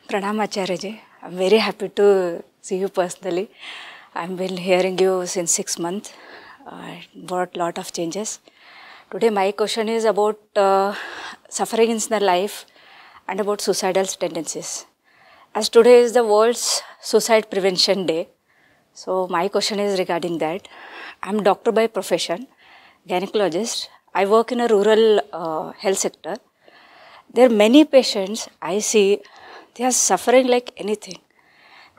Pranam Acharya ji. I'm very happy to see you personally. I've been hearing you since 6 months. Brought lot of changes. Today my question is about suffering in the life and about suicidal tendencies. As today is the World's Suicide Prevention Day, so my question is regarding that. I'm doctor by profession, gynecologist. I work in a rural health sector. There are many patients I see, they are suffering like anything.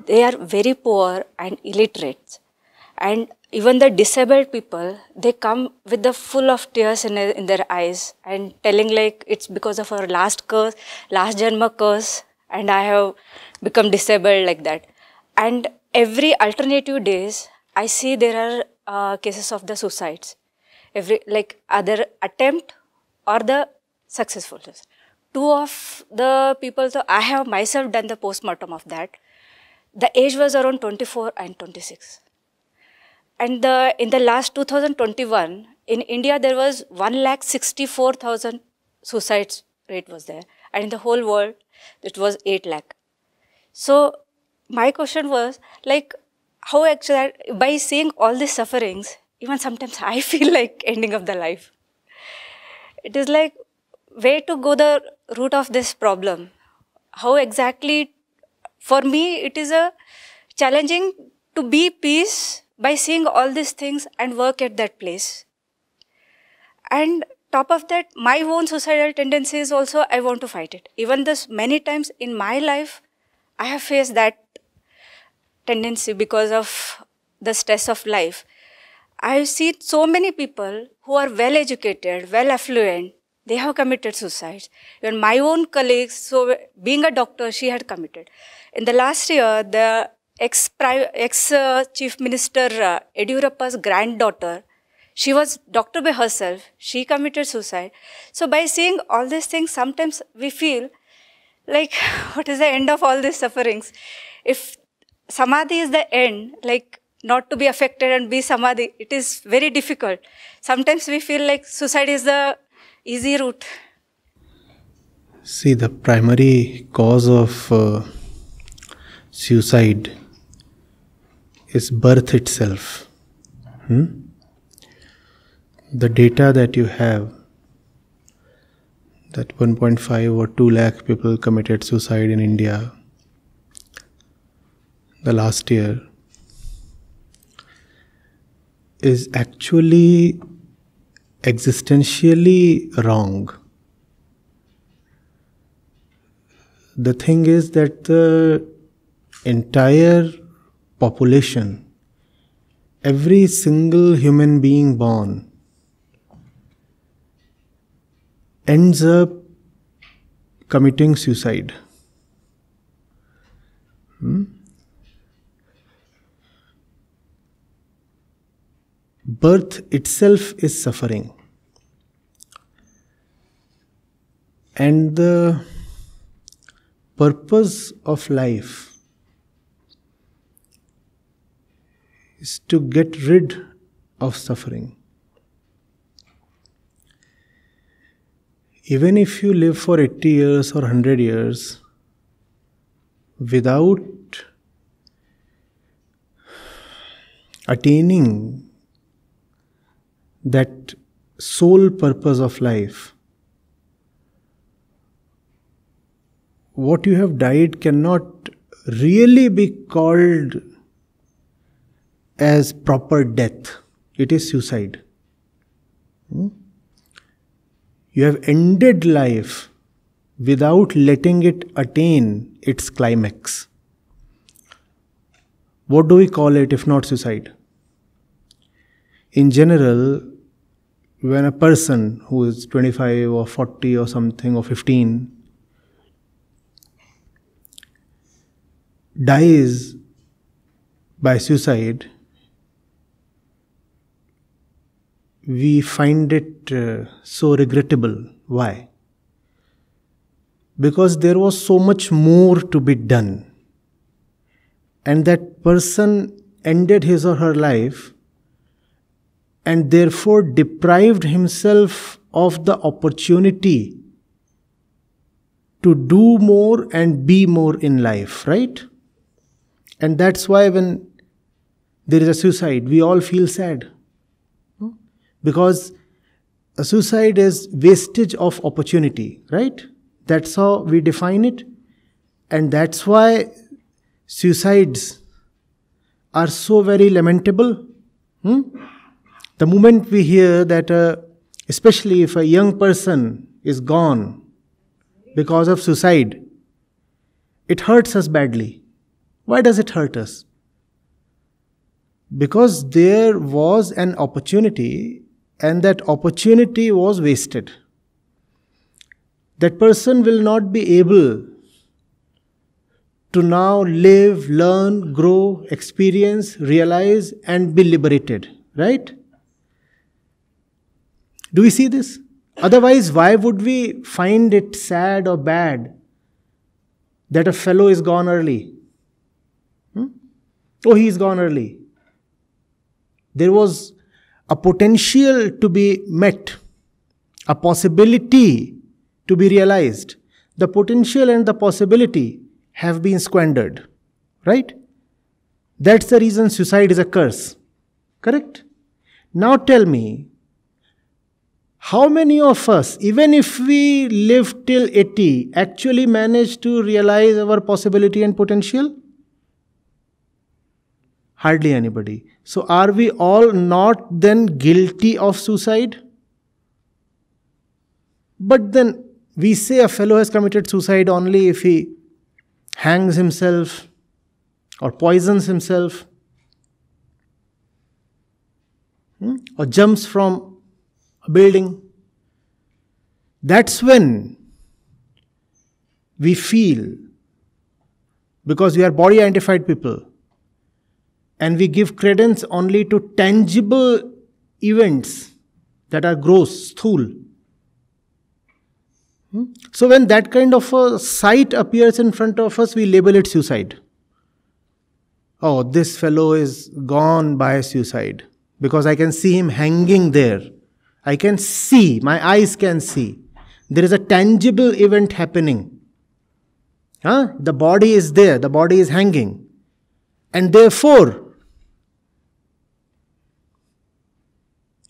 They are very poor and illiterate. And even the disabled people, they come with the full of tears in their eyes and telling like it's because of our last janma curse, and I have become disabled like that. And every alternative days, I see there are cases of the suicides. Every like other attempt or the successful. Two of the people, so I have myself done the postmortem of that. The age was around 24 and 26. And in the last 2021, in India, there was 1,64,000 suicides rate was there. And in the whole world, it was 8 lakh. So my question was like, how actually, by seeing all these sufferings, even sometimes I feel like ending of the life. It is like, where to go the root of this problem? How exactly, for me, it is a challenging to be peace by seeing all these things and work at that place. And top of that, my own suicidal tendencies also, I want to fight it. Even this many times in my life, I have faced that tendency because of the stress of life. I see so many people who are well educated, well affluent, they have committed suicides. Even my own colleagues, so being a doctor, she had committed. In the last year, the ex-Chief Minister Yediyurappa's granddaughter, she was doctor by herself, she committed suicide. So by seeing all these things, sometimes we feel like, what is the end of all these sufferings? If Samadhi is the end, like not to be affected and be Samadhi, it is very difficult. Sometimes we feel like suicide is the easy route. See, the primary cause of suicide is birth itself. The data that you have, that 1.5 or 2 lakh people committed suicide in India the last year, is actually existentially wrong. The thing is that the entire population, every single human being born, ends up committing suicide. Birth itself is suffering. And the purpose of life is to get rid of suffering. Even if you live for 80 years or 100 years without attaining that sole purpose of life, what you have died cannot really be called as proper death. It is suicide. You have ended life without letting it attain its climax. What do we call it if not suicide? In general, when a person who is 25 or 40 or something or 15 dies by suicide, we find it so regrettable. Why? Because there was so much more to be done. And that person ended his or her life and therefore deprived himself of the opportunity to do more and be more in life, right? And that's why when there is a suicide, we all feel sad. Because a suicide is wastage of opportunity, right? That's how we define it. And that's why suicides are so very lamentable. The moment we hear that, especially if a young person is gone because of suicide, it hurts us badly. Why does it hurt us? Because there was an opportunity and that opportunity was wasted. That person will not be able to now live, learn, grow, experience, realize, and be liberated, right? Do we see this? Otherwise, why would we find it sad or bad that a fellow is gone early? Oh, he's gone early. There was a potential to be met, a possibility to be realized. The potential and the possibility have been squandered, right? That's the reason suicide is a curse, correct? Now tell me, how many of us, even if we live till 80, actually manage to realize our possibility and potential? Hardly anybody. So are we all not then guilty of suicide? But then we say a fellow has committed suicide only if he hangs himself or poisons himself or jumps from a building. That's when we feel, because we are body identified people, and we give credence only to tangible events that are gross, sthul. So when that kind of a sight appears in front of us, we label it suicide. Oh, this fellow is gone by suicide. Because I can see him hanging there. I can see, my eyes can see. There is a tangible event happening. The body is there, the body is hanging. And therefore,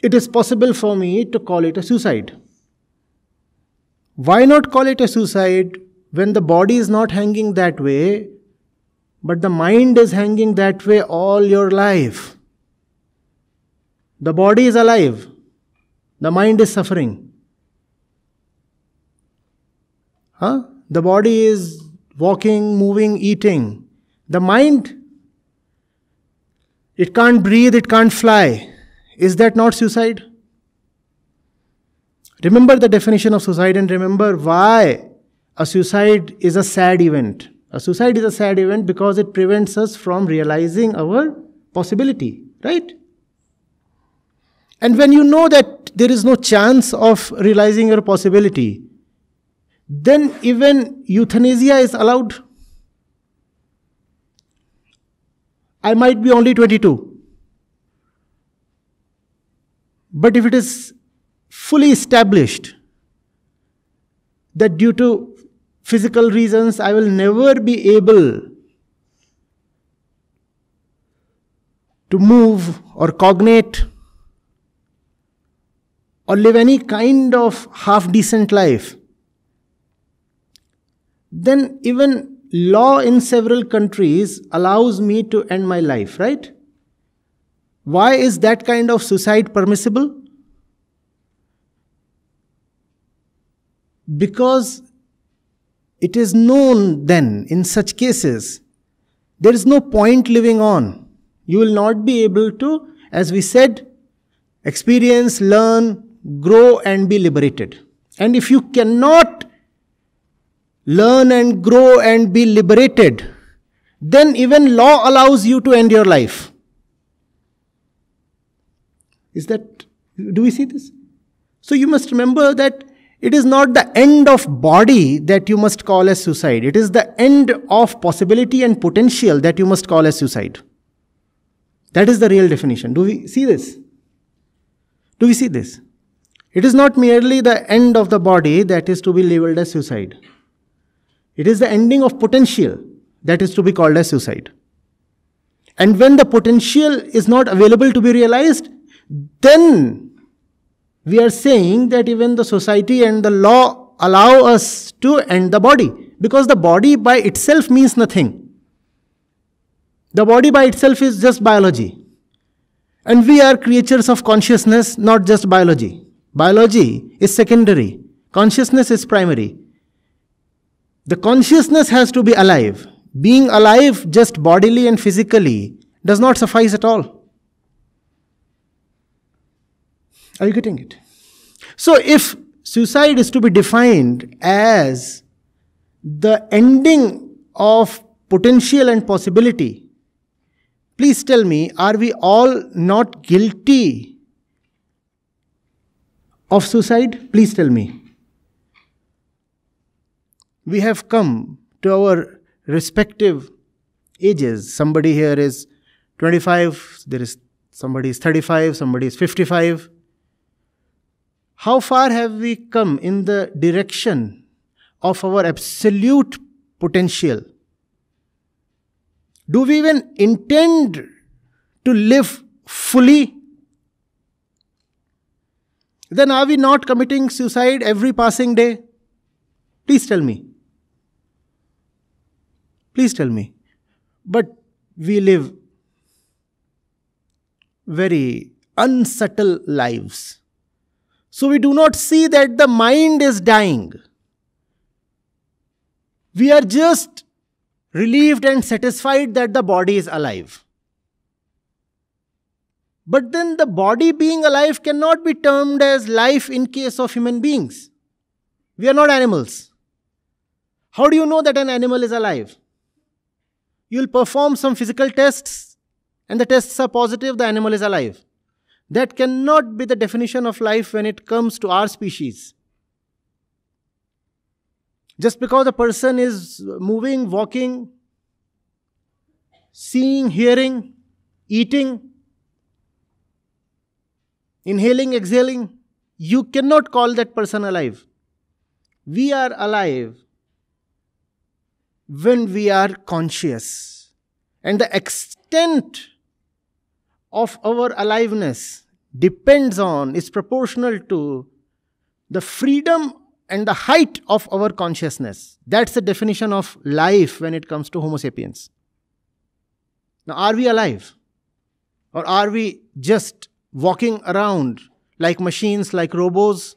it is possible for me to call it a suicide. Why not call it a suicide when the body is not hanging that way, but the mind is hanging that way all your life? The body is alive. The mind is suffering. The body is walking, moving, eating. The mind, it can't breathe, it can't fly. Is that not suicide? Remember the definition of suicide and remember why a suicide is a sad event. A suicide is a sad event because it prevents us from realizing our possibility, right? And when you know that there is no chance of realizing your possibility, then even euthanasia is allowed. I might be only 22. But if it is fully established that due to physical reasons I will never be able to move or cognate or live any kind of half-decent life, then even law in several countries allows me to end my life, right? Why is that kind of suicide permissible? Because it is known then, in such cases, there is no point living on. You will not be able to, as we said, experience, learn, grow and be liberated. And if you cannot learn and grow and be liberated, then even law allows you to end your life. Do we see this? So you must remember that it is not the end of body that you must call as suicide. It is the end of possibility and potential that you must call as suicide. That is the real definition. Do we see this? Do we see this? It is not merely the end of the body that is to be labeled as suicide. It is the ending of potential that is to be called as suicide. And when the potential is not available to be realized, then we are saying that even the society and the law allow us to end the body. Because the body by itself means nothing. The body by itself is just biology. And we are creatures of consciousness, not just biology. Biology is secondary. Consciousness is primary. The consciousness has to be alive. Being alive just bodily and physically does not suffice at all. Are you getting it? So if suicide is to be defined as the ending of potential and possibility, please tell me, are we all not guilty of suicide? Please tell me. We have come to our respective ages. Somebody here is 25, somebody is 35, somebody is 55. How far have we come in the direction of our absolute potential? Do we even intend to live fully? Then are we not committing suicide every passing day? Please tell me. Please tell me. But we live very unsubtle lives. So we do not see that the mind is dying. We are just relieved and satisfied that the body is alive. But then the body being alive cannot be termed as life in case of human beings. We are not animals. How do you know that an animal is alive? You will perform some physical tests and the tests are positive, the animal is alive. That cannot be the definition of life when it comes to our species. Just because a person is moving, walking, seeing, hearing, eating, inhaling, exhaling, you cannot call that person alive. We are alive when we are conscious. And the extent of our aliveness is proportional to the freedom and the height of our consciousness. That's the definition of life when it comes to Homo sapiens. Now, are we alive? Or are we just walking around like machines, like robots?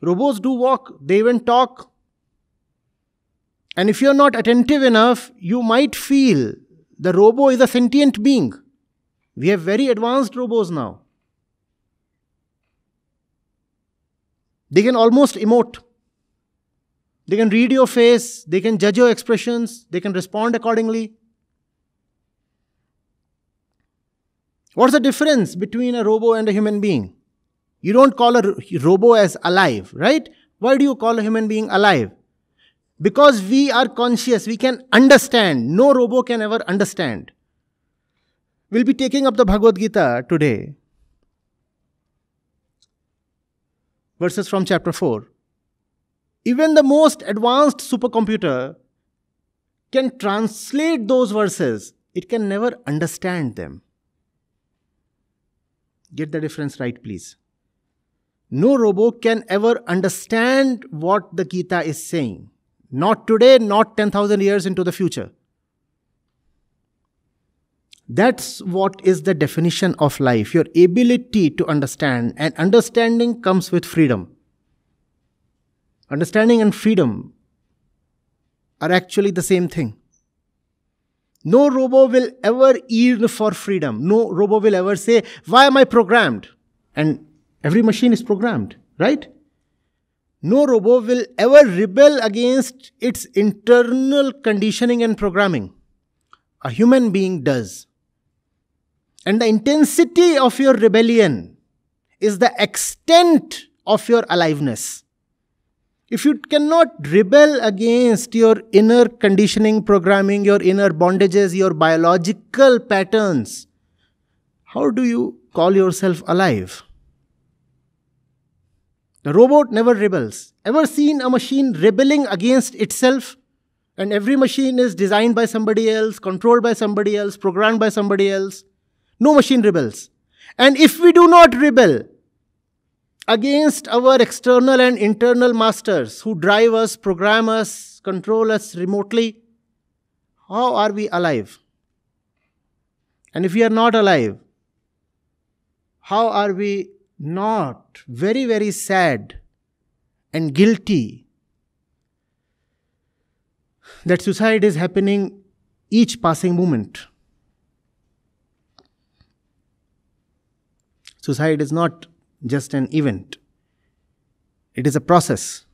Robots do walk, they even talk. And if you're not attentive enough, you might feel the robo is a sentient being. We have very advanced robots now. They can almost emote. They can read your face, they can judge your expressions, they can respond accordingly. What's the difference between a robo and a human being? You don't call a robo as alive, right? Why do you call a human being alive? Because we are conscious, we can understand. No robo can ever understand. We'll be taking up the Bhagavad Gita today. Verses from chapter 4. Even the most advanced supercomputer can translate those verses. It can never understand them. Get the difference right, please. No robo can ever understand what the Gita is saying. Not today, not 10,000 years into the future. That's what is the definition of life. Your ability to understand. And understanding comes with freedom. Understanding and freedom are actually the same thing. No robo will ever yearn for freedom. No robo will ever say, why am I programmed? And every machine is programmed, right? No robo will ever rebel against its internal conditioning and programming. A human being does. And the intensity of your rebellion is the extent of your aliveness. If you cannot rebel against your inner conditioning, programming, your inner bondages, your biological patterns, how do you call yourself alive? The robot never rebels. Ever seen a machine rebelling against itself? And every machine is designed by somebody else, controlled by somebody else, programmed by somebody else. No machine rebels. And if we do not rebel against our external and internal masters who drive us, program us, control us remotely, how are we alive? And if we are not alive, how are we not very, very sad and guilty that suicide is happening each passing moment? Suicide is not just an event. It is a process.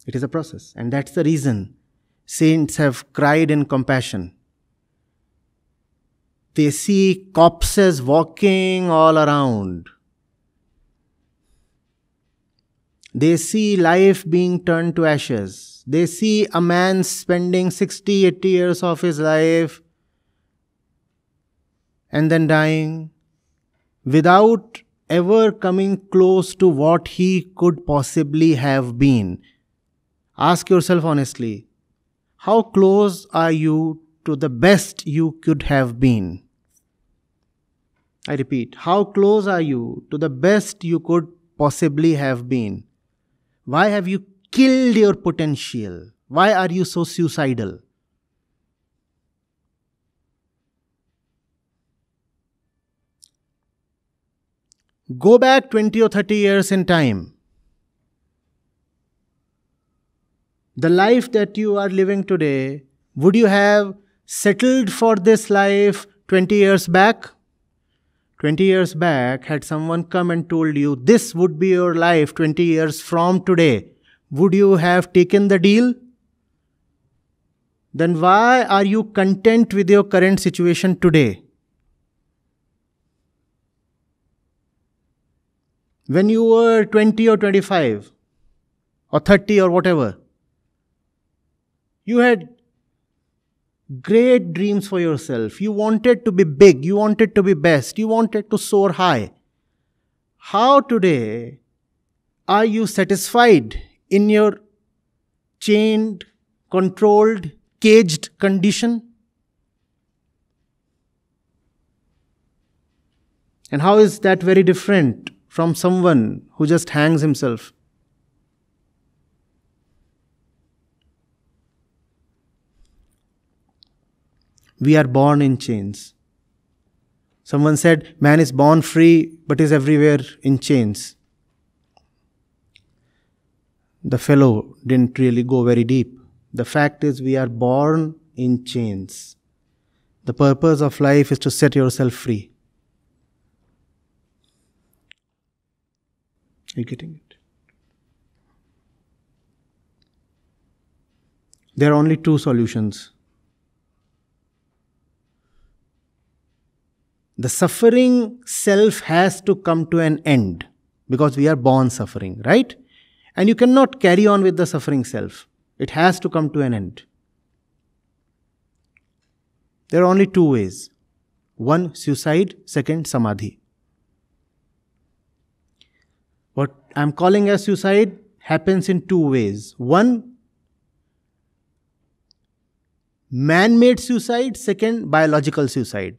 It is a process. And that's the reason saints have cried in compassion. They see corpses walking all around. They see life being turned to ashes. They see a man spending 60, 80 years of his life and then dying without ever coming close to what he could possibly have been. Ask yourself honestly, how close are you to the best you could have been? I repeat, how close are you to the best you could possibly have been? Why have you killed your potential? Why are you so suicidal? Go back 20 or 30 years in time. The life that you are living today, would you have settled for this life 20 years back? 20 years back, had someone come and told you this would be your life 20 years from today, would you have taken the deal? Then why are you content with your current situation today? When you were 20 or 25 or 30 or whatever, you had great dreams for yourself. You wanted to be big. You wanted to be best. You wanted to soar high. How today are you satisfied in your chained, controlled, caged condition? And how is that very different from someone who just hangs himself? We are born in chains. Someone said, man is born free but is everywhere in chains. The fellow didn't really go very deep. The fact is, we are born in chains. The purpose of life is to set yourself free. Are you getting it? There are only two solutions. The suffering self has to come to an end because we are born suffering, right? And you cannot carry on with the suffering self. It has to come to an end. There are only two ways. One, suicide. Second, Samadhi. What I'm calling as suicide happens in two ways. One, man-made suicide. Second, biological suicide.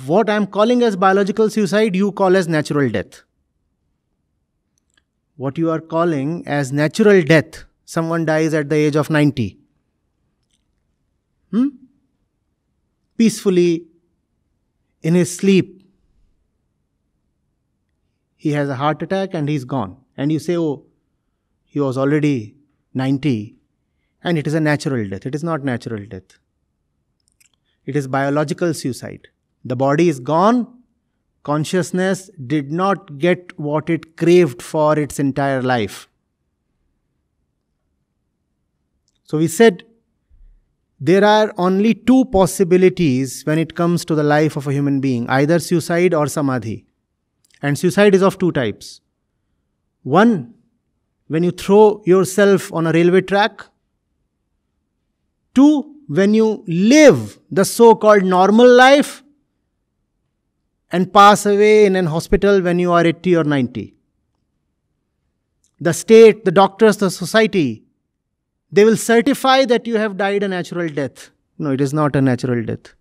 What I'm calling as biological suicide, you call as natural death. What you are calling as natural death, someone dies at the age of 90. Peacefully, in his sleep, he has a heart attack and he's gone. And you say, oh, he was already 90 and it is a natural death. It is not natural death. It is biological suicide. The body is gone. Consciousness did not get what it craved for its entire life. So we said there are only two possibilities when it comes to the life of a human being, either suicide or Samadhi. And suicide is of two types. One, when you throw yourself on a railway track. Two, when you live the so-called normal life and pass away in an hospital when you are 80 or 90. The state, the doctors, the society, they will certify that you have died a natural death. No, it is not a natural death.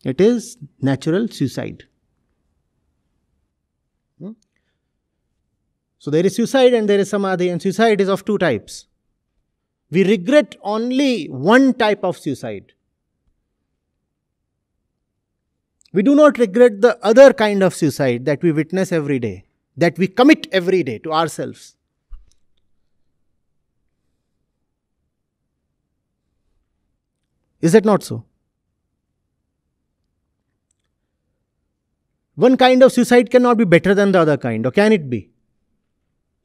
It is natural suicide. So there is suicide and there is samadhi, and suicide is of two types. We regret only one type of suicide. We do not regret the other kind of suicide that we witness every day, that we commit every day to ourselves. Is it not so? One kind of suicide cannot be better than the other kind, or can it be?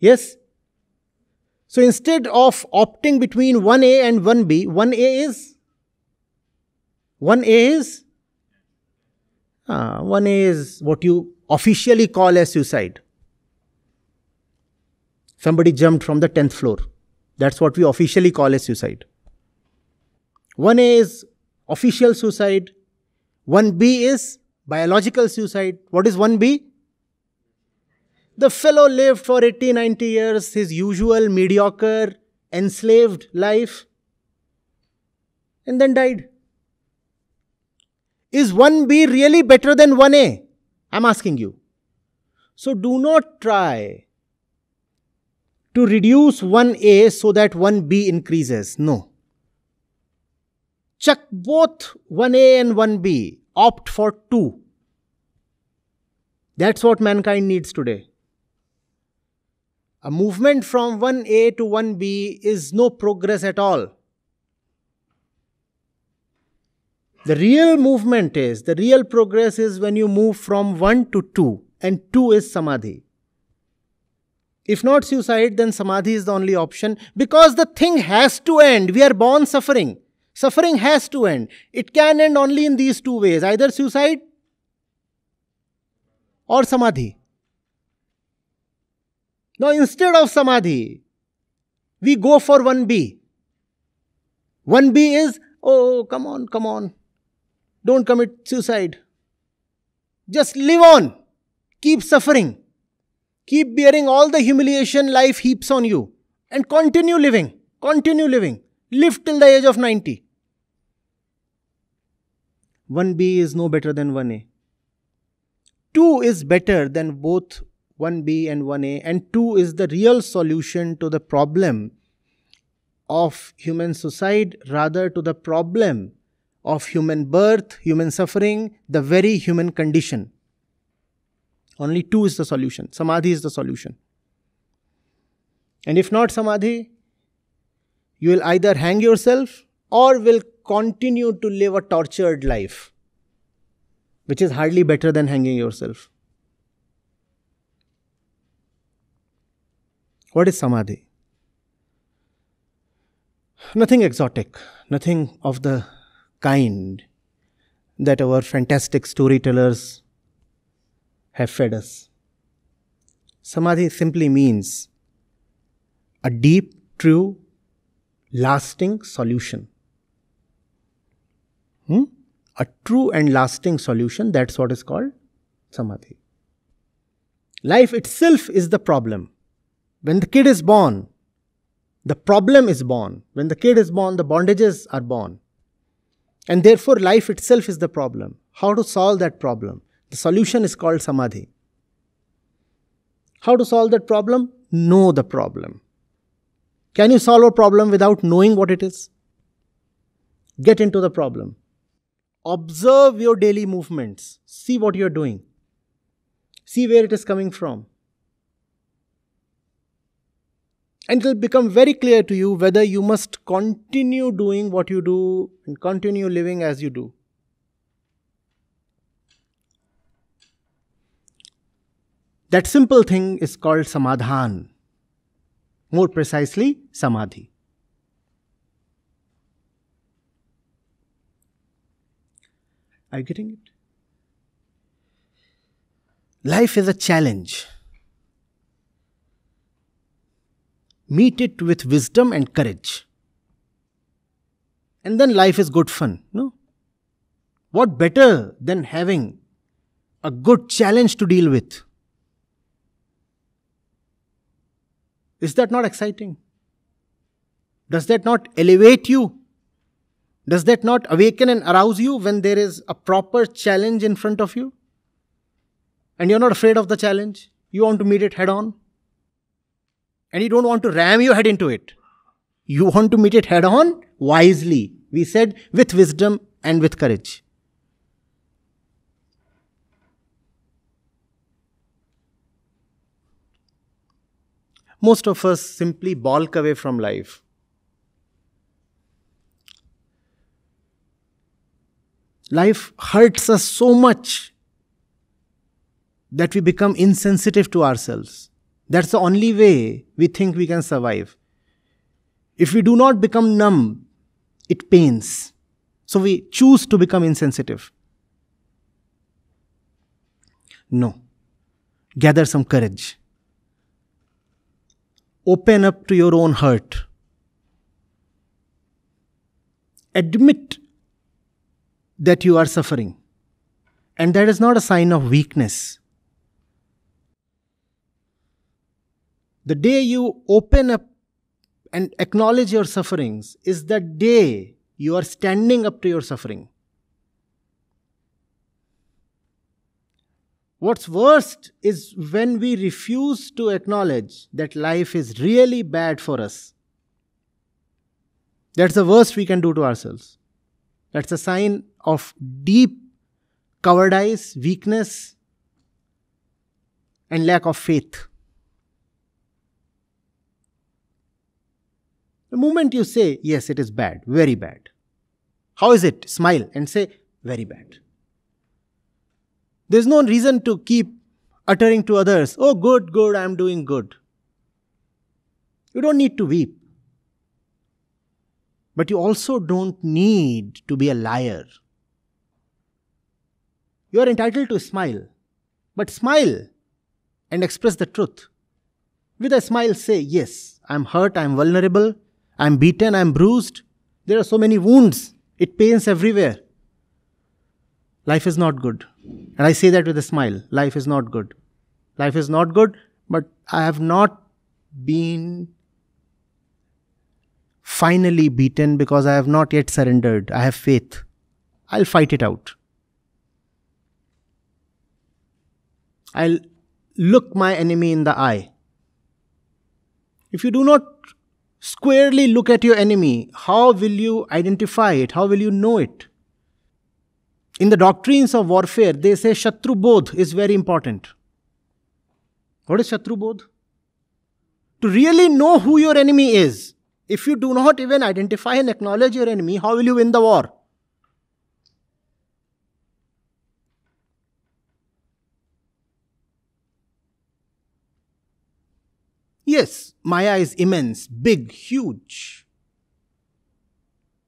Yes? So instead of opting between 1A and 1B, 1A is? 1A is what you officially call as suicide. Somebody jumped from the 10th floor. That's what we officially call as suicide. 1A is official suicide. 1B is biological suicide. What is 1B? The fellow lived for 80, 90 years, his usual mediocre, enslaved life, and then died. Is 1B really better than 1A? I'm asking you. So do not try to reduce 1A so that 1B increases. No. Chuck both 1A and 1B. Opt for 2. That's what mankind needs today. A movement from 1A to 1B is no progress at all. The real progress is when you move from 1 to 2, and 2 is samadhi. If not suicide, then samadhi is the only option, because the thing has to end. We are born suffering. Suffering has to end. It can end only in these two ways, either suicide or samadhi. Now, instead of samadhi, we go for 1B. 1B is, oh, come on. Don't commit suicide. Just live on. Keep suffering. Keep bearing all the humiliation life heaps on you. And continue living. Live till the age of 90. 1B is no better than 1A. 2 is better than both 1B and 1A, and 2 is the real solution to the problem of human suicide, rather to the problem of human birth, human suffering, the very human condition. Only 2 is the solution. Samadhi is the solution. And if not samadhi, you will either hang yourself or will continue to live a tortured life, which is hardly better than hanging yourself. What is samadhi? Nothing exotic, nothing of the kind that our fantastic storytellers have fed us. Samadhi simply means a deep, true, lasting solution. A true and lasting solution, that's what is called samadhi. Life itself is the problem. When the kid is born, the problem is born. When the kid is born, the bondages are born. And therefore, life itself is the problem. How to solve that problem? The solution is called samadhi. How to solve that problem? Know the problem. Can you solve a problem without knowing what it is? Get into the problem. Observe your daily movements. See what you are doing. See where it is coming from. And it will become very clear to you whether you must continue doing what you do and continue living as you do. That simple thing is called samadhan. More precisely, samadhi. Are you getting it? Life is a challenge. Meet it with wisdom and courage. And then life is good fun, no? What better than having a good challenge to deal with. Is that not exciting? Does that not elevate you? Does that not awaken and arouse you when there is a proper challenge in front of you? And you're not afraid of the challenge. You want to meet it head on. And you don't want to ram your head into it. You want to meet it head on wisely. We said with wisdom and with courage. Most of us simply balk away from life. Life hurts us so much that we become insensitive to ourselves. That's the only way we think we can survive. If we do not become numb, it pains. So we choose to become insensitive. No. Gather some courage. Open up to your own hurt. Admit that you are suffering. And that is not a sign of weakness. The day you open up and acknowledge your sufferings is the day you are standing up to your suffering. What's worst is when we refuse to acknowledge that life is really bad for us. That's the worst we can do to ourselves. That's a sign of deep cowardice, weakness, and lack of faith. The moment you say, yes, it is bad, very bad. How is it? Smile and say, very bad. There's no reason to keep uttering to others, oh, good, good, I'm doing good. You don't need to weep. But you also don't need to be a liar. You are entitled to smile. But smile and express the truth. With a smile say, yes, I'm hurt, I'm vulnerable, I'm beaten, I'm bruised. There are so many wounds. It pains everywhere. Life is not good. And I say that with a smile. Life is not good. Life is not good, but I have not been finally beaten because I have not yet surrendered. I have faith. I'll fight it out. I'll look my enemy in the eye. If you do not squarely look at your enemy, how will you identify it? How will you know it? In the doctrines of warfare, they say Shatru Bodh is very important. What is Shatru Bodh? To really know who your enemy is. If you do not even identify and acknowledge your enemy, how will you win the war? Yes, Maya is immense, big, huge.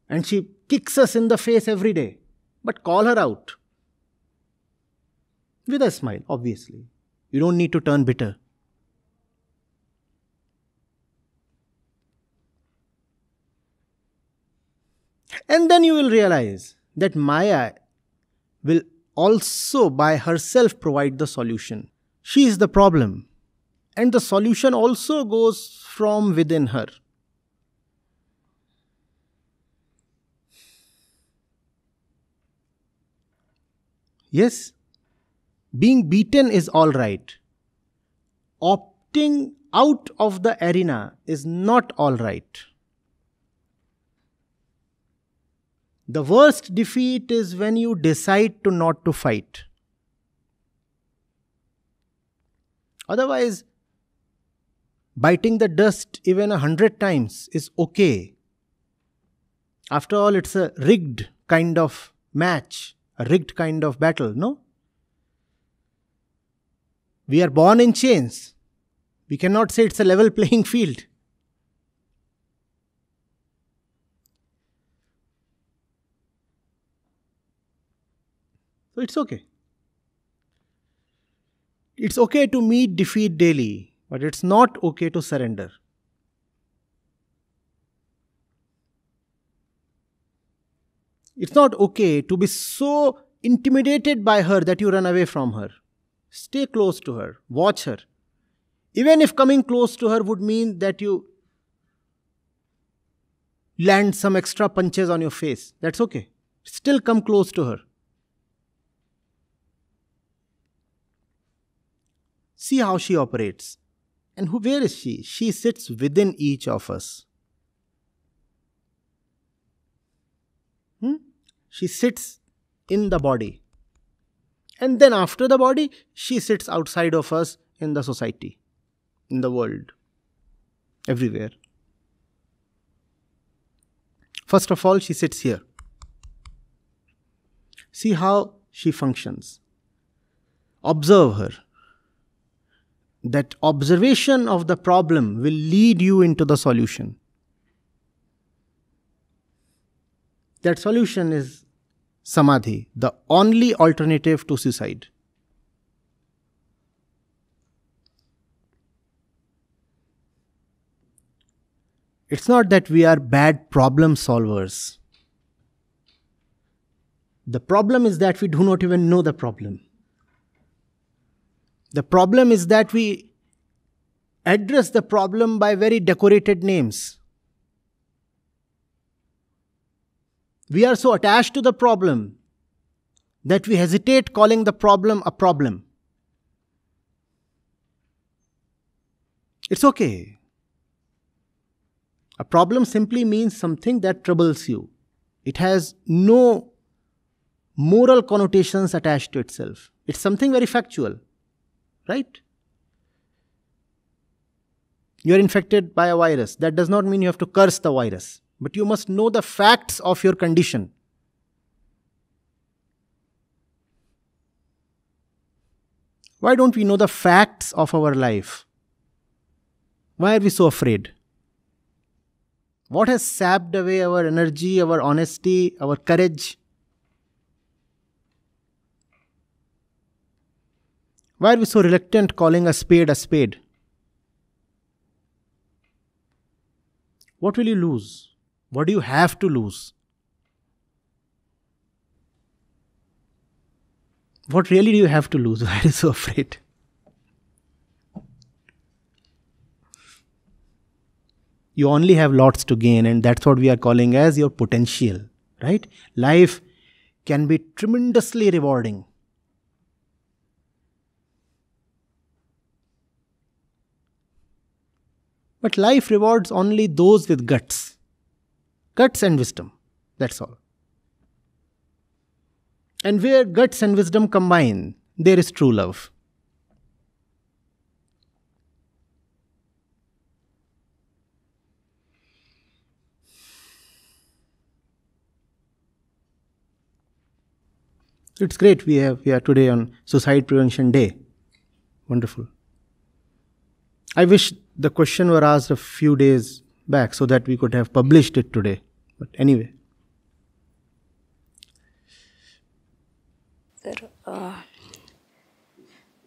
And she kicks us in the face every day. But call her out. With a smile, obviously. You don't need to turn bitter. And then you will realize that Maya will also by herself provide the solution. She is the problem. And the solution also goes from within her. Yes, being beaten is all right. Opting out of the arena is not all right. The worst defeat is when you decide to not to fight. Otherwise, biting the dust even 100 times is okay. After all, it's a rigged kind of match. A rigged kind of battle, no? We are born in chains. We cannot say it's a level playing field. So it's okay. It's okay to meet defeat daily, but it's not okay to surrender. It's not okay to be so intimidated by her that you run away from her. Stay close to her. Watch her. Even if coming close to her would mean that you land some extra punches on your face, that's okay. Still come close to her. See how she operates. And where is she? She sits within each of us. She sits in the body. And then after the body, she sits outside of us in the society, in the world, everywhere. First of all, she sits here. See how she functions. Observe her. That observation of the problem will lead you into the solution. That solution is Samadhi, the only alternative to suicide. It's not that we are bad problem solvers. The problem is that we do not even know the problem. The problem is that we address the problem by very decorated names. We are so attached to the problem that we hesitate calling the problem a problem. It's okay. A problem simply means something that troubles you. It has no moral connotations attached to itself. It's something very factual, right? You are infected by a virus. That does not mean you have to curse the virus. But you must know the facts of your condition. Why don't we know the facts of our life? Why are we so afraid? What has sapped away our energy, our honesty, our courage? Why are we so reluctant calling a spade a spade? What will you lose? What do you have to lose? What really do you have to lose? Why are you so afraid? You only have lots to gain, and that's what we are calling as your potential, right? Life can be tremendously rewarding. But life rewards only those with guts. Guts and wisdom. That's all. And where guts and wisdom combine, there is true love. It's great. We are today on Suicide Prevention Day. Wonderful. I wish the question were asked a few days back so that we could have published it today. But anyway. Sir,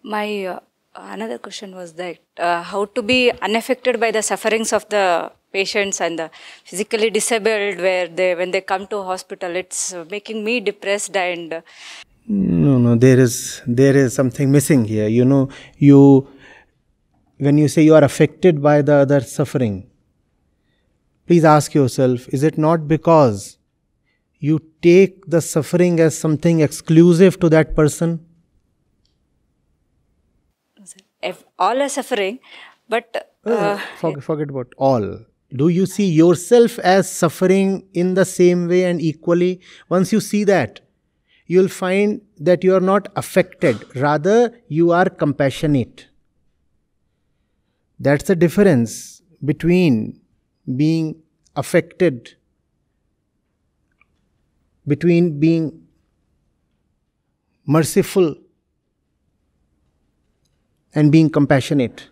my another question was that how to be unaffected by the sufferings of the patients and the physically disabled, where when they come to hospital, it's making me depressed and. No, there is something missing here. When you say you are affected by the other suffering, please ask yourself, is it not because you take the suffering as something exclusive to that person? If all are suffering, but... forget about all. Do you see yourself as suffering in the same way and equally? Once you see that, you will find that you are not affected. Rather, you are compassionate. That's the difference between being affected, between being merciful and being compassionate.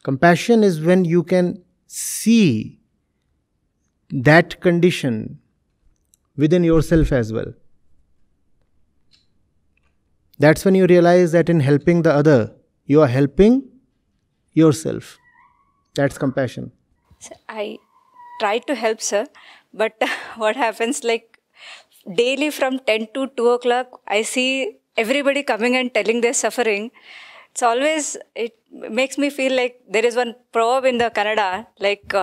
Compassion is when you can see that condition within yourself as well. That's when you realize that in helping the other, you are helping yourself. That's compassion. I try to help, sir, but what happens, like, daily from 10 to 2 o'clock, I see everybody coming and telling their suffering. It's always, it makes me feel like there is one proverb in the Kannada, like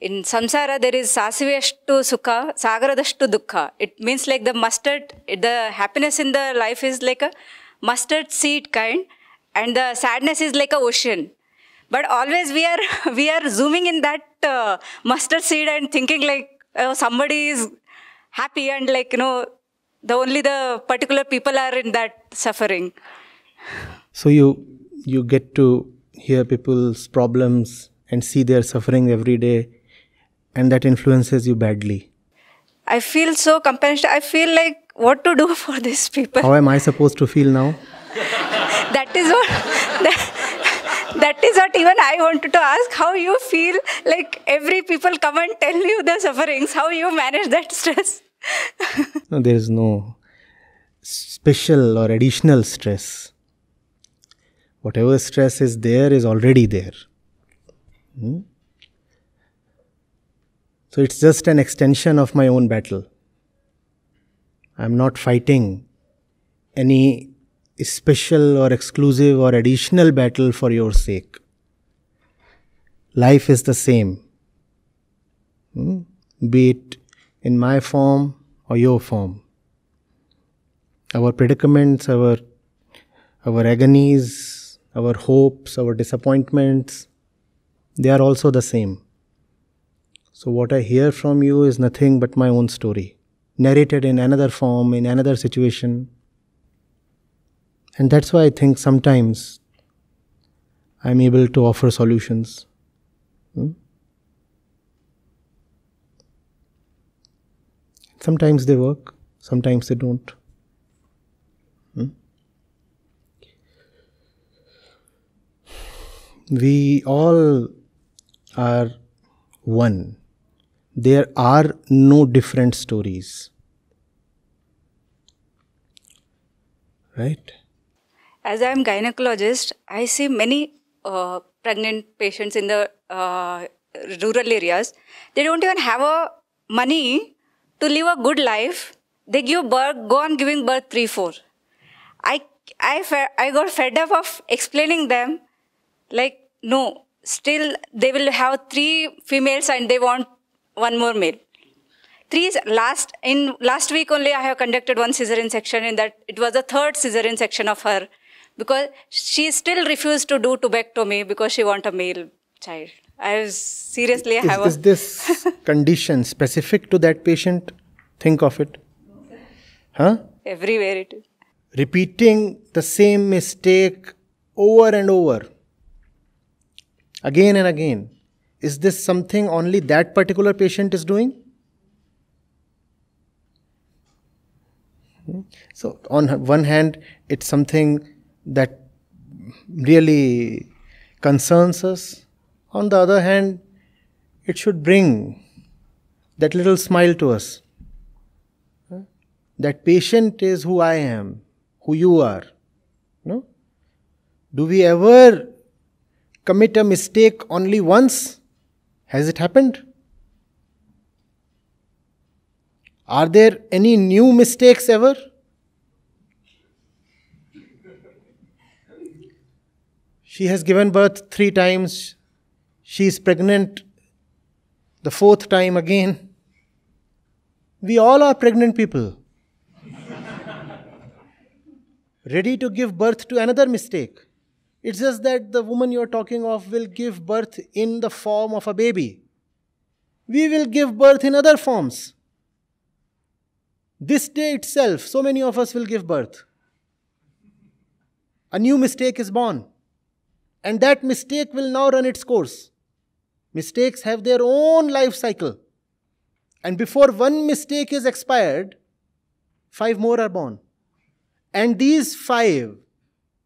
in samsara there is sasiveshtu sukha, sagaradashtu dukkha. It means like the mustard, the happiness in the life is like a mustard seed kind, and the sadness is like a ocean. But always we are zooming in that mustard seed and thinking like somebody is happy, and like, only the particular people are in that suffering. So you get to hear people's problems and see their suffering every day, and that influences you badly. I feel so compassionate. I feel like what to do for these people. How am I supposed to feel now? That is what that is what even I wanted to ask. How you feel like every people come and tell you the sufferings. How you manage that stress? No, there is no special or additional stress. Whatever stress is there is already there. So it's just an extension of my own battle. I'm not fighting any special or exclusive or additional battle for your sake. Life is the same. Be it in my form or your form. Our predicaments, our agonies, our hopes, our disappointments, they are also the same. So what I hear from you is nothing but my own story, narrated in another form, in another situation. And that's why I think sometimes I'm able to offer solutions. Sometimes they work, sometimes they don't. We all are one. There are no different stories. Right? As I am gynecologist, I see many pregnant patients in the rural areas. They don't even have money to live a good life. They give birth, go on giving birth 3-4. I got fed up of explaining them, like, no, still they will have 3 females and they want 1 more male. Last week only I have conducted 1 cesarean section, in that it was the 3rd cesarean section of her, because she still refused to do tubectomy because she want a male child. Is this condition specific to that patient? Think of it. Huh? Everywhere it is. Repeating the same mistake over and over, again and again. Is this something only that particular patient is doing? So on one hand, it's something that really concerns us. On the other hand, it should bring that little smile to us. That patient is who I am, who you are. No? Do we ever commit a mistake only once? Has it happened? Are there any new mistakes ever? She has given birth 3 times. She is pregnant the 4th time again. We all are pregnant people. Ready to give birth to another mistake. It's just that the woman you're talking of will give birth in the form of a baby. We will give birth in other forms. This day itself, so many of us will give birth. A new mistake is born. And that mistake will now run its course. Mistakes have their own life cycle. And before 1 mistake is expired, 5 more are born. And these 5,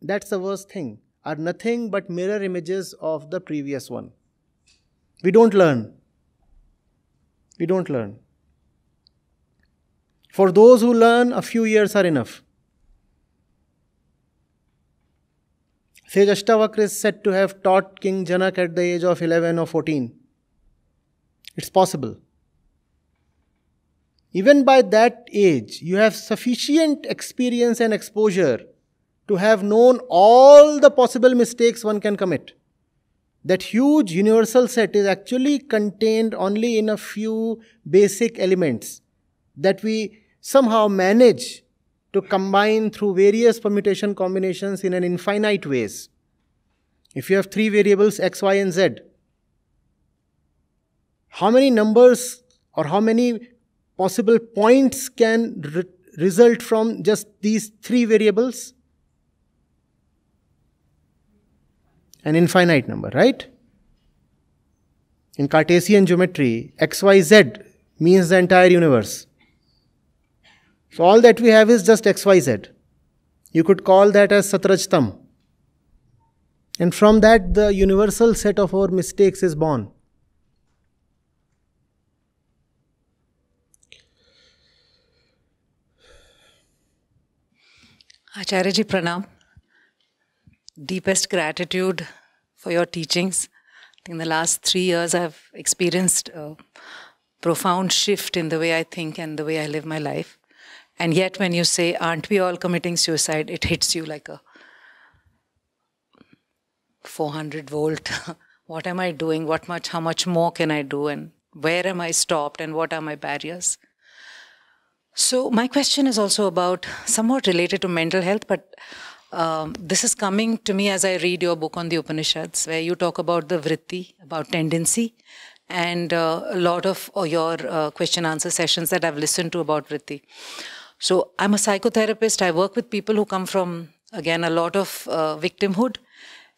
that's the worst thing, are nothing but mirror images of the previous one. We don't learn. We don't learn. For those who learn, a few years are enough. Sage Ashtavakra is said to have taught King Janak at the age of 11 or 14. It's possible. even by that age, you have sufficient experience and exposure to have known all the possible mistakes one can commit. That huge universal set is actually contained only in a few basic elements that we somehow manage to combine through various permutation combinations in an infinite ways. If you have 3 variables x, y and z, how many numbers or how many possible points can result from just these 3 variables? An infinite number, right? In Cartesian geometry, x, y, z means the entire universe. So all that we have is just x, y, z. You could call that as Satrajtam. And from that, the universal set of our mistakes is born. Acharya ji, pranam. Deepest gratitude for your teachings. In the last 3 years, I've experienced a profound shift in the way I think and the way I live my life. And yet when you say, aren't we all committing suicide, it hits you like a 400 volt. What am I doing? How much more can I do? And where am I stopped? And what are my barriers? So my question is also about, somewhat related to mental health, but this is coming to me as I read your book on the Upanishads, where you talk about the vritti, about tendency, and a lot of your question-answer sessions that I've listened to about vritti. So I'm a psychotherapist. I work with people who come from, again, a lot of victimhood.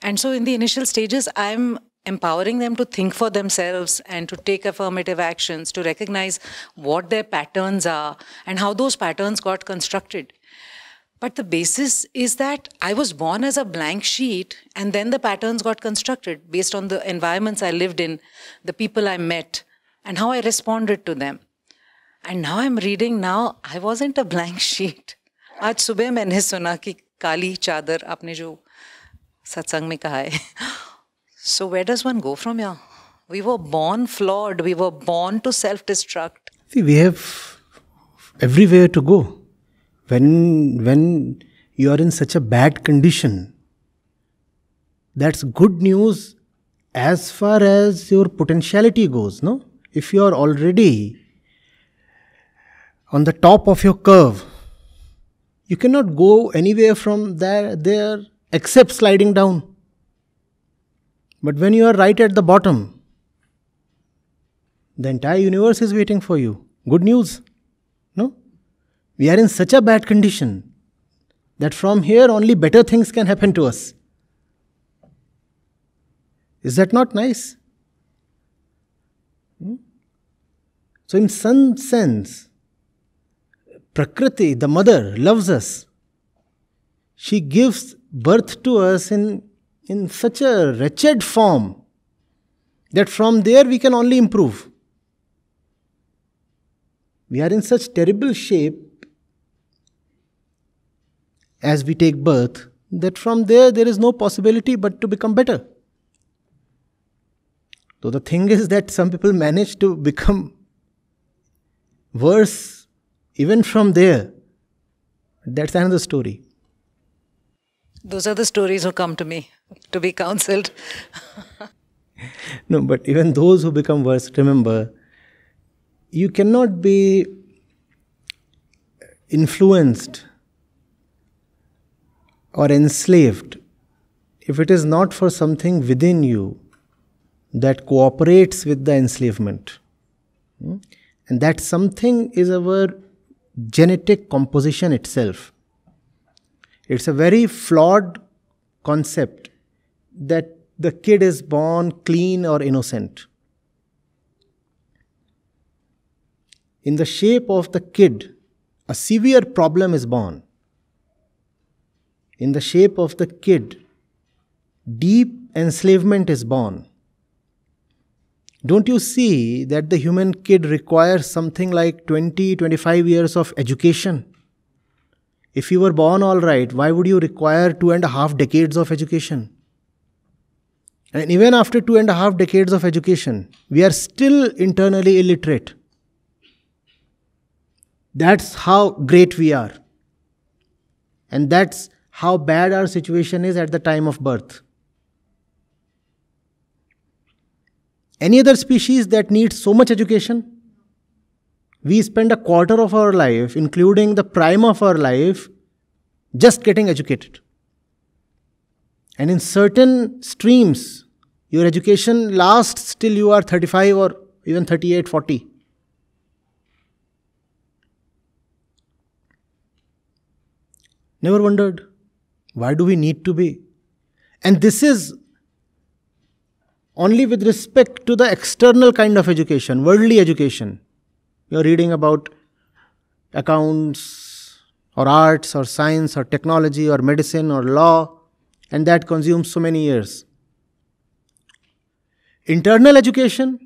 And so in the initial stages, I'm empowering them to think for themselves and to take affirmative actions, to recognize what their patterns are and how those patterns got constructed. But the basis is that I was born as a blank sheet, and then the patterns got constructed based on the environments I lived in, the people I met, and how I responded to them. And now I'm reading, now I wasn't a blank sheet. आज सुबह मैंने सुना कि काली चादर आपने जो सत्संग में कहा है. So where does one go from here? We were born flawed. We were born to self-destruct. See, we have everywhere to go. When you are in such a bad condition, that's good news as far as your potentiality goes, no? If you are already on the top of your curve, you cannot go anywhere from there except sliding down. But when you are right at the bottom, the entire universe is waiting for you. Good news, no? We are in such a bad condition that from here only better things can happen to us. Is that not nice? So in some sense, Prakriti, the mother, loves us. She gives birth to us in such a wretched form that from there we can only improve. We are in such terrible shape as we take birth that from there is no possibility but to become better. So the thing is that some people manage to become worse even from there. That's another story. Those are the stories who come to me to be counseled. No, but even those who become worse, remember, you cannot be influenced or enslaved if it is not for something within you that cooperates with the enslavement. And that something is our genetic composition itself. It's a very flawed concept that the kid is born clean or innocent. In the shape of the kid, a severe problem is born. In the shape of the kid, deep enslavement is born. Don't you see that the human kid requires something like 20-25 years of education? If you were born all right, why would you require 2.5 decades of education? And even after 2.5 decades of education, we are still internally illiterate. That's how great we are. And that's how bad our situation is at the time of birth. Any other species that needs so much education? We spend a quarter of our life, including the prime of our life, just getting educated. And in certain streams, your education lasts till you are 35 or even 38, 40. Never wondered, why do we need to be? And this is only with respect to the external kind of education, worldly education. You're reading about accounts or arts or science or technology or medicine or law, and that consumes so many years. Internal education,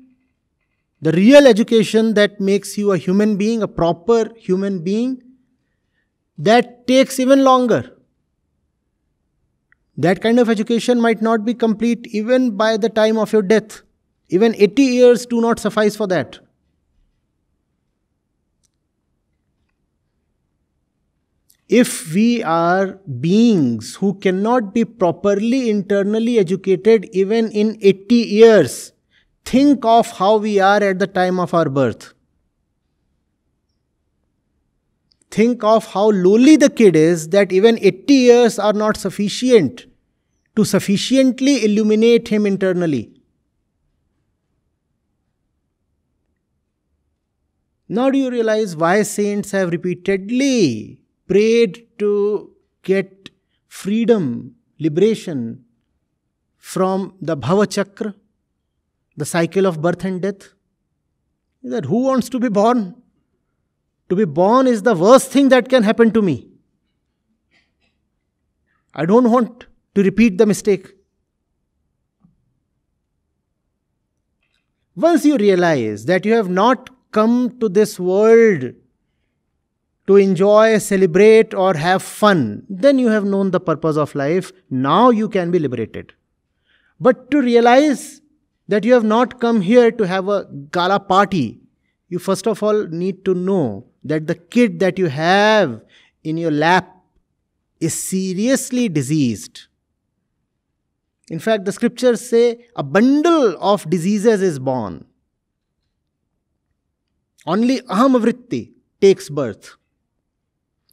the real education that makes you a human being, a proper human being, that takes even longer. That kind of education might not be complete even by the time of your death. Even 80 years do not suffice for that. If we are beings who cannot be properly internally educated even in 80 years, think of how we are at the time of our birth. Think of how lowly the kid is that even 80 years are not sufficient to sufficiently illuminate him internally. Now do you realize why saints have repeatedly prayed to get freedom, liberation from the Bhava Chakra, the cycle of birth and death? That who wants to be born? To be born is the worst thing that can happen to me. I don't want to repeat the mistake. Once you realize that you have not come to this world to enjoy, celebrate, or have fun, then you have known the purpose of life. Now you can be liberated. But to realize that you have not come here to have a gala party, you first of all need to know that the kid that you have in your lap is seriously diseased. In fact, the scriptures say a bundle of diseases is born. Only ahamavritti takes birth.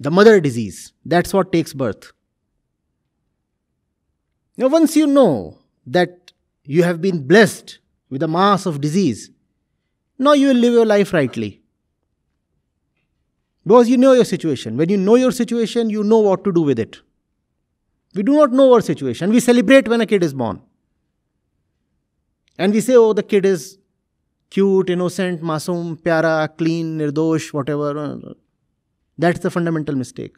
The mother disease, that's what takes birth. Now, once you know that you have been blessed with a mass of disease, now you will live your life rightly. Because you know your situation. When you know your situation, you know what to do with it. We do not know our situation. We celebrate when a kid is born. And we say, oh, the kid is cute, innocent, masoom, pyara, clean, nirdosh, whatever. That's the fundamental mistake.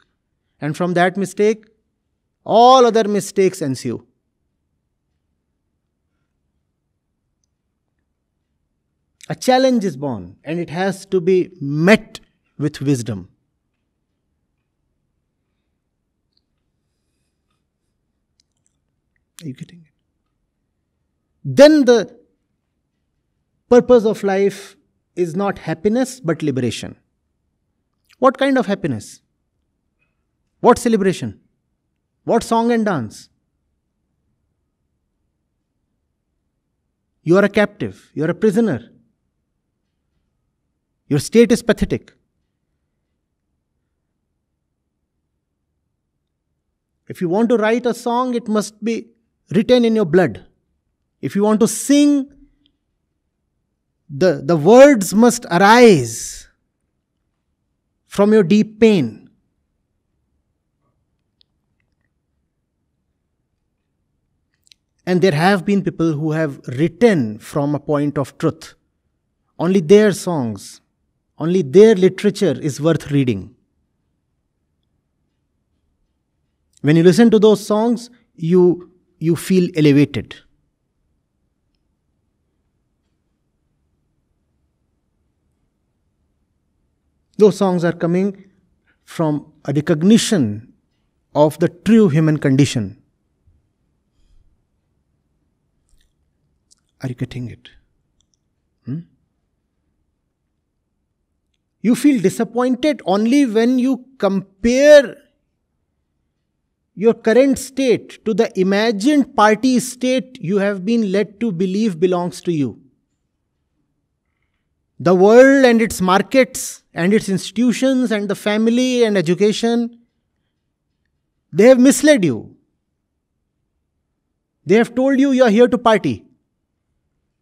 And from that mistake, all other mistakes ensue. A challenge is born, and it has to be met with wisdom. Are you getting it? Then the purpose of life is not happiness but liberation. What kind of happiness? What celebration? What song and dance? You are a captive. You are a prisoner. Your state is pathetic. If you want to write a song, it must be written in your blood. If you want to sing, the words must arise from your deep pain. And there have been people who have written from a point of truth. Only their songs, only their literature is worth reading. When you listen to those songs, you feel elevated. Those songs are coming from a recognition of the true human condition. Are you getting it? You feel disappointed only when you compare your current state to the imagined party state you have been led to believe belongs to you. The world and its markets and its institutions and the family and education, they have misled you. They have told you are here to party.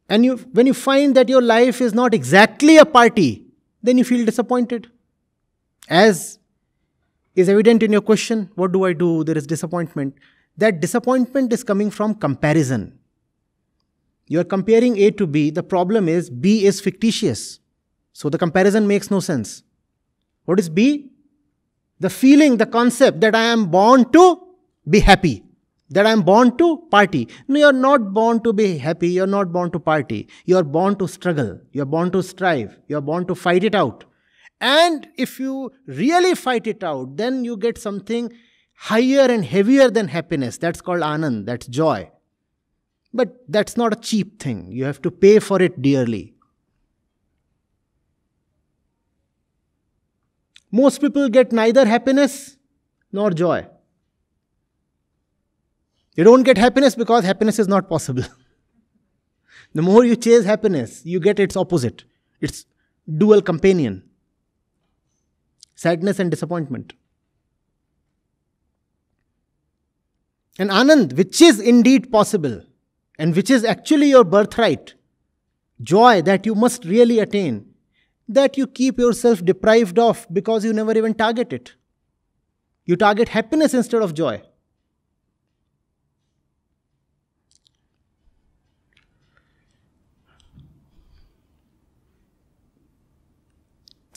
And when you find that your life is not exactly a party, then you feel disappointed. As is evident in your question, what do I do? There is disappointment. That disappointment is coming from comparison. You are comparing A to B. The problem is B is fictitious. So the comparison makes no sense. What is B? The feeling, the concept that I am born to be happy. That I am born to party. No, you are not born to be happy. You are not born to party. You are born to struggle. You are born to strive. You are born to fight it out. And if you really fight it out, then you get something higher and heavier than happiness. That's called Anand. That's joy. But that's not a cheap thing. You have to pay for it dearly. Most people get neither happiness nor joy. You don't get happiness because happiness is not possible. The more you chase happiness, you get its opposite. Its dual companion. Sadness and disappointment. And Anand, which is indeed possible, and which is actually your birthright, joy that you must really attain, that you keep yourself deprived of because you never even target it. You target happiness instead of joy.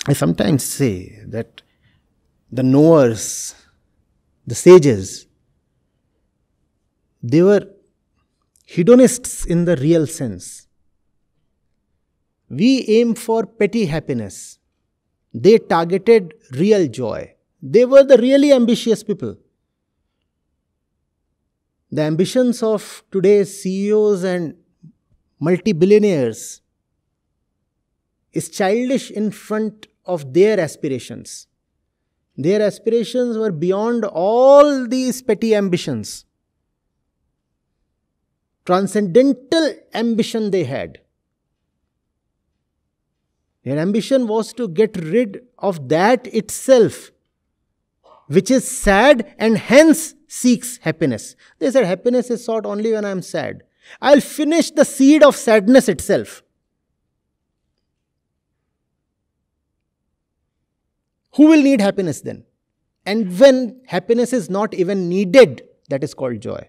I sometimes say that the knowers, the sages, they were hedonists in the real sense. We aim for petty happiness. They targeted real joy. They were the really ambitious people. The ambitions of today's CEOs and multi-billionaires is childish in front of their aspirations. Their aspirations were beyond all these petty ambitions. Transcendental ambition they had. Their ambition was to get rid of that itself, which is sad and hence seeks happiness. They said happiness is sought only when I am sad. I'll finish the seed of sadness itself. Who will need happiness then? And when happiness is not even needed, that is called joy.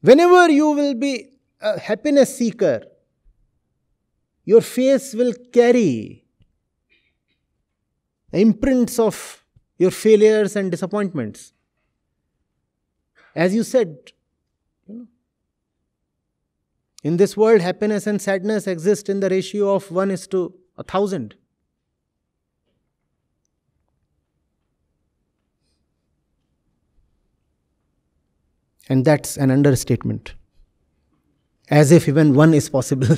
Whenever you will be a happiness seeker, your face will carry the imprints of your failures and disappointments. As you said, in this world, happiness and sadness exist in the ratio of 1:1,000. And that's an understatement. As if even one is possible.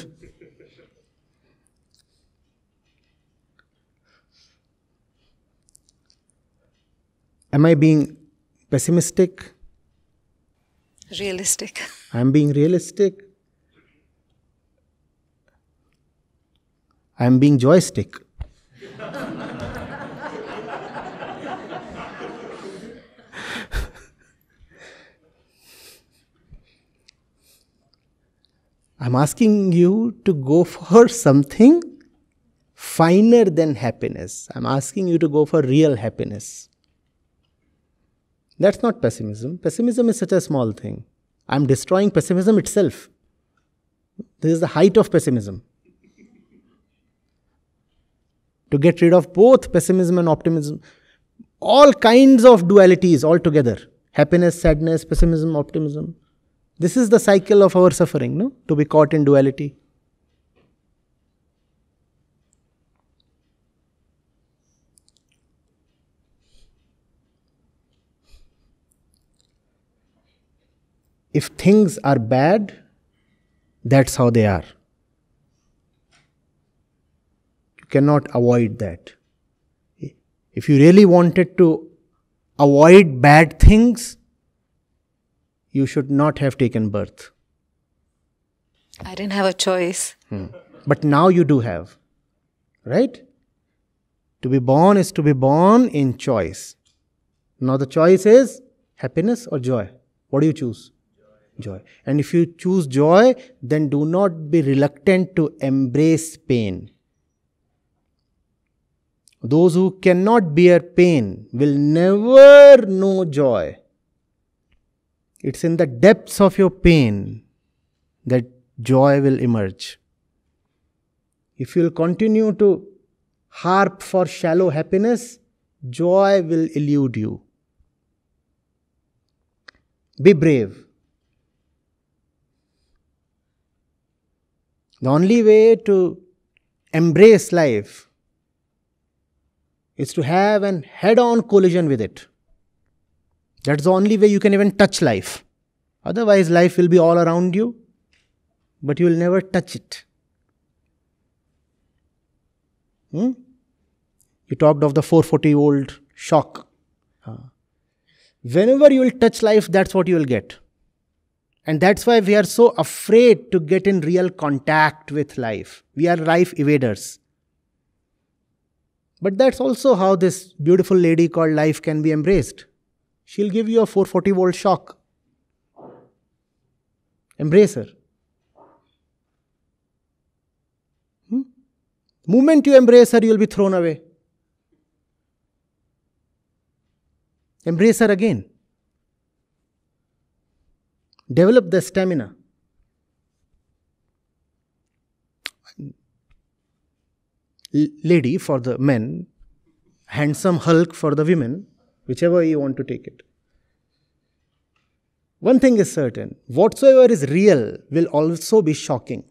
Am I being pessimistic? Realistic. I'm being realistic. I'm being joystick. I'm asking you to go for something finer than happiness. I'm asking you to go for real happiness. That's not pessimism. Pessimism is such a small thing. I'm destroying pessimism itself. This is the height of pessimism. To get rid of both pessimism and optimism, all kinds of dualities altogether. Happiness, sadness, pessimism, optimism. This is the cycle of our suffering, no? To be caught in duality. If things are bad, that's how they are. cannot avoid that. If you really wanted to avoid bad things, you should not have taken birth. I didn't have a choice. But now you do have. Right? To be born is to be born in choice. Now the choice is happiness or joy. What do you choose? Joy. And if you choose joy, then do not be reluctant to embrace pain. Those who cannot bear pain will never know joy. It's in the depths of your pain that joy will emerge. If you will continue to harp for shallow happiness, joy will elude you. Be brave. The only way to embrace life is to have an head-on collision with it. That's the only way you can even touch life. Otherwise, life will be all around you, but you will never touch it. You talked of the 440-volt shock. Whenever you will touch life, that's what you will get. And that's why we are so afraid to get in real contact with life. We are life evaders. But that's also how this beautiful lady called life can be embraced. She'll give you a 440-volt shock. Embrace her. Moment you embrace her, you'll be thrown away. Embrace her again. Develop the stamina. Lady for the men, handsome Hulk for the women, whichever you want to take it. One thing is certain, whatsoever is real will also be shocking.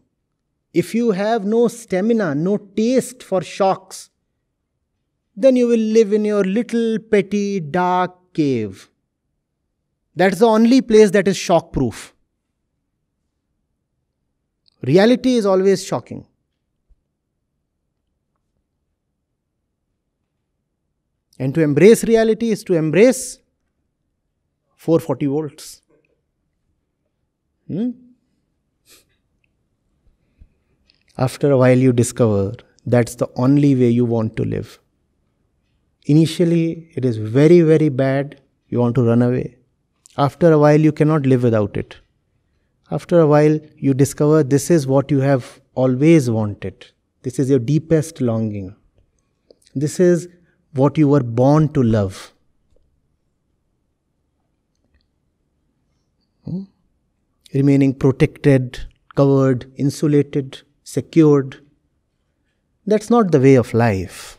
If you have no stamina, no taste for shocks, then you will live in your little petty dark cave. That's the only place that is shock proof. Reality is always shocking. And to embrace reality is to embrace 440 volts. After a while you discover that's the only way you want to live. Initially it is very, very bad. You want to run away. After a while you cannot live without it. After a while you discover this is what you have always wanted. This is your deepest longing. This is what you were born to love. Remaining protected, covered, insulated, secured. That's not the way of life.